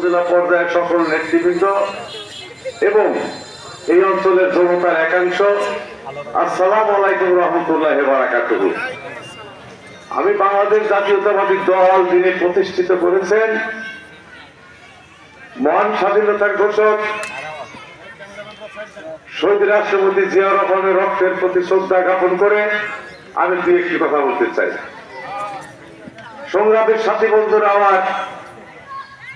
উপজেলা পর্যায়ের সকল নেতৃবৃন্দ এবং এই অঞ্চলের জনতার একাংশ, আসসালামু আলাইকুম রহমতুল্লাহি ওয়া বারাকাতুহু। আমি বাংলাদেশ জাতীয়তাবাদী দল যিনি প্রতিষ্ঠিত করেছেন, মহান স্বাধীনতার ঘোষক শহীদ রাষ্ট্রপতি জিয়াউর রহমানের রক্তের প্রতি শ্রদ্ধা জ্ঞাপন করে আমি দু একটি কথা বলতে চাই। সংগ্রামের সাথী বন্ধুরা আমার,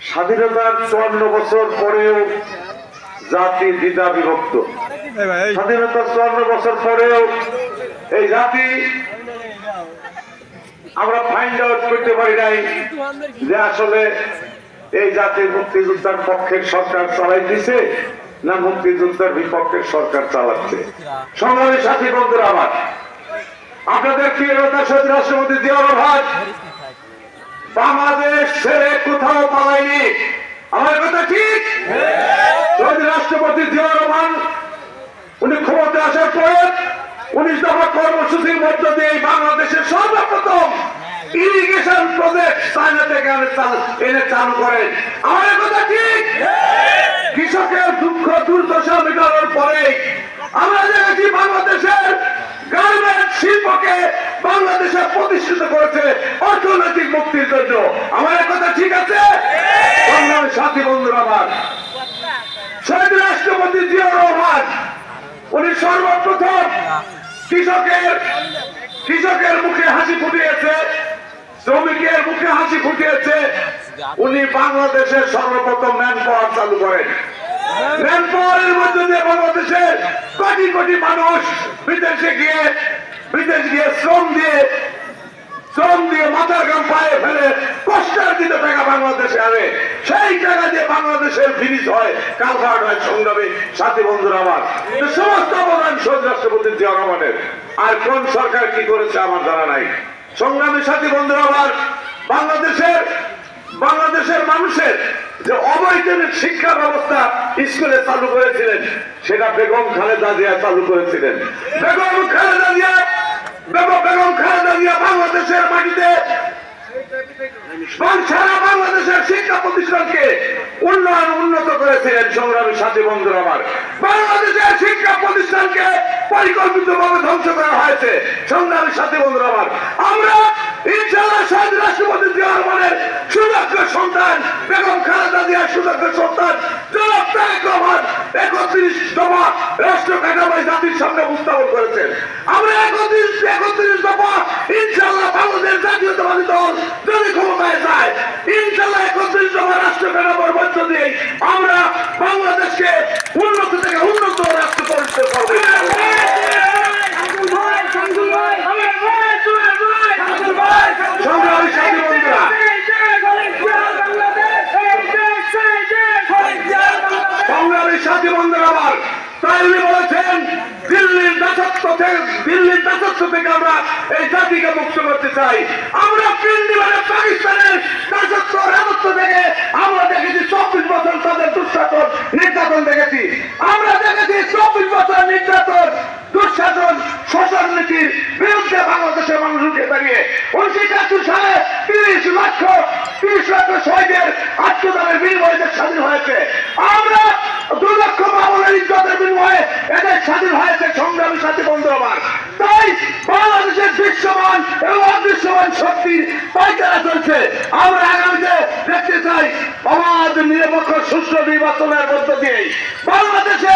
স্বাধীনতার 54 বছর পরেও জাতি দ্বিধা বিভক্ত। স্বাধীনতার 54 বছর পরেও এই জাতি আমরা ফাইন্ড আউট করতে পারি নাই যে আসলে এই জাতির মুক্তিযোদ্ধার পক্ষের সরকার চালাইতেছে না মুক্তিযোদ্ধার বিপক্ষের সরকার চালাচ্ছে। সংগ্রামী সাথী বন্ধুরা আমার, আপনাদের প্রিয় নেতা শহীদ রাষ্ট্রপতি জিয়াউর রহমান বাংলাদেশ ছেড়ে কোথাও পালায়নি। আমার কথা ঠিক? শহীদ রাষ্ট্রপতি জিয়াউর রহমান উনি ক্ষমতা আসার পরে 19 দফা কর্মসূচির মধ্য দিয়ে বাংলাদেশের সর্বপ্রথম ইরিগেশন প্রজেক্ট চায়না থেকে এনে চালু করেন। আমার কথা ঠিক? কৃষকের দুঃখ দুর্দশা মেটানোর পরে আমরা দেখেছি বাংলাদেশের গার্মেন্ট শিল্পকে বাংলাদেশে প্রতিষ্ঠিত করেছে অর্থনৈতিক মুক্তির জন্য। আমার কথা ঠিক আছে? বাংলাদেশ সাথী বন্ধুরা আমার, শহীদ রাষ্ট্রপতি জিয়াউর রহমান উনি সর্বপ্রথম কৃষকের মুখে হাসি ফুটিয়েছে, শ্রমিকের মুখে হাসি ফুটিয়েছে। উনি বাংলাদেশের সর্বপ্রথম ম্যান পাওয়ার চালু করেন। ম্যান পাওয়ারের মধ্যে দিয়ে বাংলাদেশের কোটি কোটি মানুষ বিদেশে গিয়ে শ্রম দিয়ে মাথার ঘাম পায়ে ফেলে কষ্টের দিতে টাকা বাংলাদেশে আনে। সেই টাকা দিয়ে বাংলাদেশের ব্রিজ হয়, কালভার্ট হয়। সংগ্রামী সাথী বন্ধুরা আমার, সমস্ত অবদান শহীদ রাষ্ট্রপতি জিয়াউর রহমানের। আর কোন সরকার কি করেছে আমার জানা নাই। সংগ্রামী সাথী বন্ধুরা আমার, বাংলাদেশের মানুষের যে অবৈতনিক শিক্ষা ব্যবস্থা স্কুলে চালু করেছিলেন, সেটা বেগম খালেদা জিয়া চালু করেছিলেন। বেগম খালেদা জিয়া বাংলাদেশের মাটিতে সারা বাংলাদেশের শিক্ষা প্রতিষ্ঠানকে উন্নত করেছিলেন। সংগ্রামী সাথী বন্ধুরা আমার, বাংলাদেশের শিক্ষা প্রতিষ্ঠানকে পরিকল্পিতভাবে ধ্বংস করা হয়েছে। সংগ্রামী সাথী বন্ধুরা আমার, আমরা ইনশাআল্লাহ শহীদ রাষ্ট্রপতি জিয়াউর রহমানের সুযোগ্য সন্তান বেগম খালেদা জিয়ার সুযোগ্য সন্তান জনাব তারেক রহমান 31 দফা রাষ্ট্র কাঠামোয় জাতির সামনে উপস্থাপন করেছেন। আমরা 31 দফা ইনশাআল্লাহ বাংলাদেশ জাতীয়তাবাদী দল যদি ক্ষমতায় যায়, ইনশাআল্লাহ 31 দফা রাষ্ট্র কাঠামোর মধ্য দিয়ে আমরা বাংলাদেশকে উন্নত থেকে উন্নত রাষ্ট্র পরিণত করব। সংগ্রামী সাথী বন্ধুরা, সংগ্রামী সাথী বন্ধুরা আমার, তাই উনি বলেছেন দিল্লির দাসত্ব থেকে আমরা এই জাতিকে মুক্ত করতে চাই। আমরা পাকিস্তানের দাসত্ব রাজত্ব থেকে আমরা দেখেছি 24 বছর তাদের দুঃশাসন নির্যাতন দেখেছি। আমরা দেখেছি 24 বছর নির্যাতন দুঃশাসন শোষণ নীতির বিরুদ্ধে বাংলাদেশের মানুষ উঠে দাঁড়িয়ে 1971 সালে 30 লক্ষ শহীদের আত্মদানের বিনিময়ে স্বাধীন হয়েছে। আমরা 2 লক্ষ মামলার ইজ্জতের বিনিময়ে এদের স্বাধীন হয়েছে। সংগ্রামী সাথী বন্ধু আমার, তাই বাংলাদেশের দৃশ্যমান এবং অদৃশ্যমান শক্তির পাইকারা চলছে। আমরা আগামীতে দেখতে চাই অবাধ নিরপেক্ষ সুষ্ঠু নির্বাচনের মধ্য দিয়ে বাংলাদেশে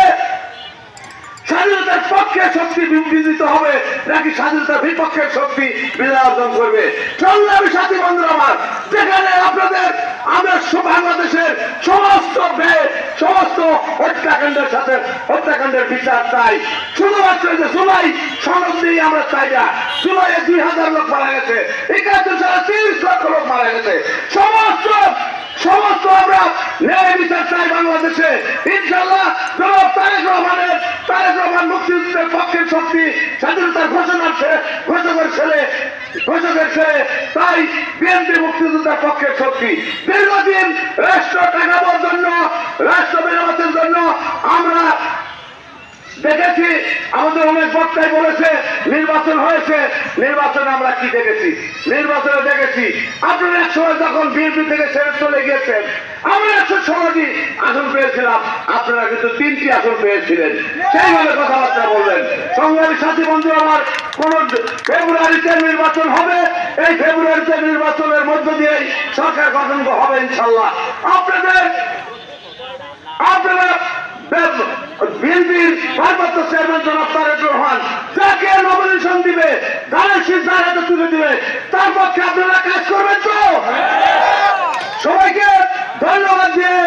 স্বাধীনতার পক্ষের শক্তি বিজিত হবে নাকি স্বাধীনতার বিপক্ষের শক্তি বিজয় অর্জন করবে। সংগ্রামী সাথী বন্ধুরা আমার, যেখানে আপনাদের আমরা বাংলাদেশের সমস্ত হত্যাকাণ্ডের বিচার চাই। শুধুমাত্র যে জুলাই সনদ দিয়ে আমরা চাই না। জুলাইয়ে 2000 লোক মারা গেছে, 71 সালে 30 লক্ষ লোক মারা গেছে। সমস্ত আমরা ন্যায় বিচার চাই বাংলাদেশে। ইনশাআল্লাহ জনাব তারেক রহমান মুক্তিযুদ্ধের পক্ষের শক্তি, স্বাধীনতার ঘোষকের ছেলে, তাই বিএনপি মুক্তিযুদ্ধের পক্ষের শক্তি। দীর্ঘদিন রাষ্ট্র ঠেকানোর জন্য, রাষ্ট্র মেরামতের জন্য আমরা দেখেছি, আমাদের অনেক বক্তাই বলেছে নির্বাচন হয়েছে। নির্বাচনে আমরা কি দেখেছি? নির্বাচনে দেখেছি আপনারা এক সময় যখন বিএনপি থেকে ছেড়ে চলে গিয়েছেন, আমরা 16টি আসন পেয়েছিলাম, আপনারা কিন্তু 3টি আসন পেয়েছিলেন। সেইভাবে কথাবার্তা বলবেন। সংগ্রামী সাথী বন্ধু আমার, কোন ফেব্রুয়ারিতে নির্বাচন হবে, এই ফেব্রুয়ারিতে নির্বাচনের মধ্য দিয়েই সরকার গঠন হবে ইনশাল্লাহ। আপনারা বিএনপির ভারপ্রাপ্ত চেয়ারম্যান জনাব তারেক রহমান যাকে নমিনেশন দিবে, ধানের শীষ যার হাতে তুলে দিবে, তার পক্ষে আপনারা কাজ করবেন তো? সবাইকে ধন্যবাদ দিয়ে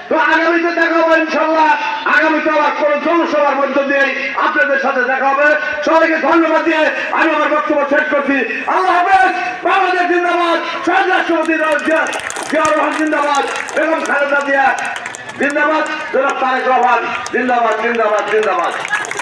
তো আগামীতে দেখা হবে ইনশাল্লাহ। আগামীতে আবার কোন জনসভার মধ্য দিয়ে আপনাদের সাথে দেখা হবে। সবাইকে ধন্যবাদ দিয়ে আমি আমার বক্তব্য শেষ করছি। আল্লাহ হাফেজ। বাংলাদেশ জিন্দাবাদ। শহীদ রাষ্ট্রপতি জিয়াউর রহমান জিন্দাবাদ। বেগম খালেদা জিয়া জিন্দাবাদ। জনাব তারেক রহমান জিন্দাবাদ, জিন্দাবাদ, জিন্দাবাদ।